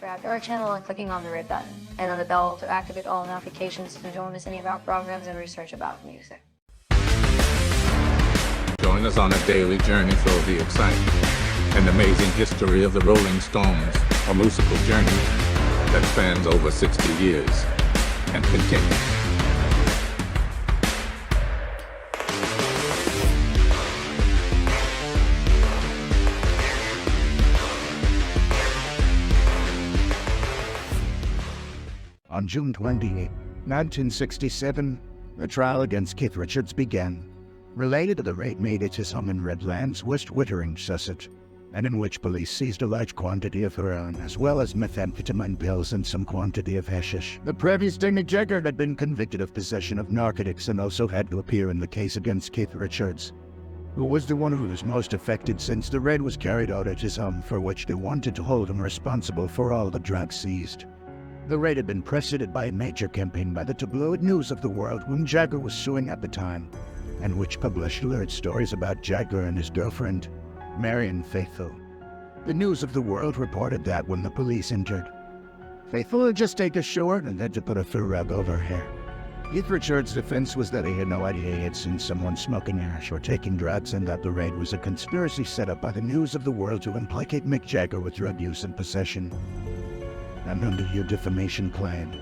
subscribe to our channel and clicking on the red button and on the bell to activate all notifications so you don't miss any of our programs and research about music. Join us on a daily journey through the exciting and amazing history of the Rolling Stones, a musical journey that spans over 60 years and continues. On June 28, 1967, the trial against Keith Richards began, related to the raid made at his home in Redlands, West Wittering, Sussex, and in which police seized a large quantity of heroin as well as methamphetamine pills and some quantity of hashish. The previous day, Mick Jagger had been convicted of possession of narcotics and also had to appear in the case against Keith Richards, who was the one who was most affected since the raid was carried out at his home, for which they wanted to hold him responsible for all the drugs seized. The raid had been preceded by a major campaign by the tabloid News of the World, whom Jagger was suing at the time, and which published lurid stories about Jagger and his girlfriend, Marianne Faithfull. The News of the World reported that when the police entered, Faithfull had just taken a shower and had to put a fur rug over her hair. Keith Richards' defense was that he had no idea he had seen someone smoking hash or taking drugs, and that the raid was a conspiracy set up by the News of the World to implicate Mick Jagger with drug use and possession, and under your defamation claim.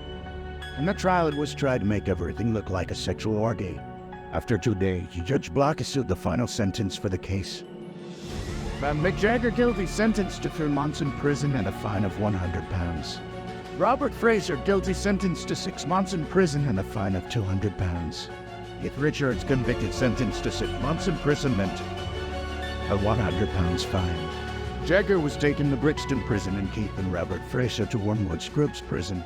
In the trial, it was tried to make everything look like a sexual orgy. After 2 days, Judge Block issued the final sentence for the case. Found Mick Jagger guilty, sentenced to 3 months in prison and a fine of £100. Robert Fraser guilty, sentenced to 6 months in prison and a fine of £200. Keith Richards convicted, sentenced to 6 months imprisonment, a £100 fine. Jagger was taken to Brixton Prison and Keith and Robert Fraser to Wormwood Scrubs Prison.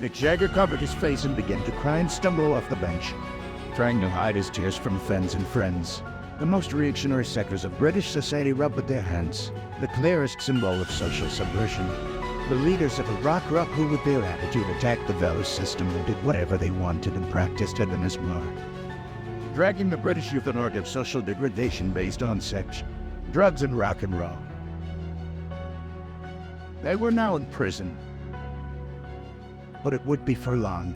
Mick Jagger covered his face and began to cry and stumble off the bench, trying to hide his tears from fans and friends. The most reactionary sectors of British society rubbed with their hands, the clearest symbol of social subversion. The leaders of a rock who with their attitude attacked the value system and did whatever they wanted and practiced hedonism, dragging the British youth an order of social degradation based on sex, drugs and rock and roll. They were now in prison, but it would be for long.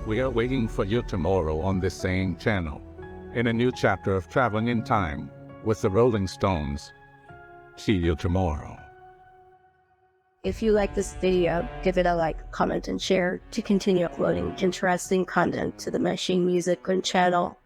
We are waiting for you tomorrow on this same channel, in a new chapter of Traveling in Time with the Rolling Stones. See you tomorrow. If you like this video, give it a like, comment, and share to continue uploading interesting content to the Machine Music channel.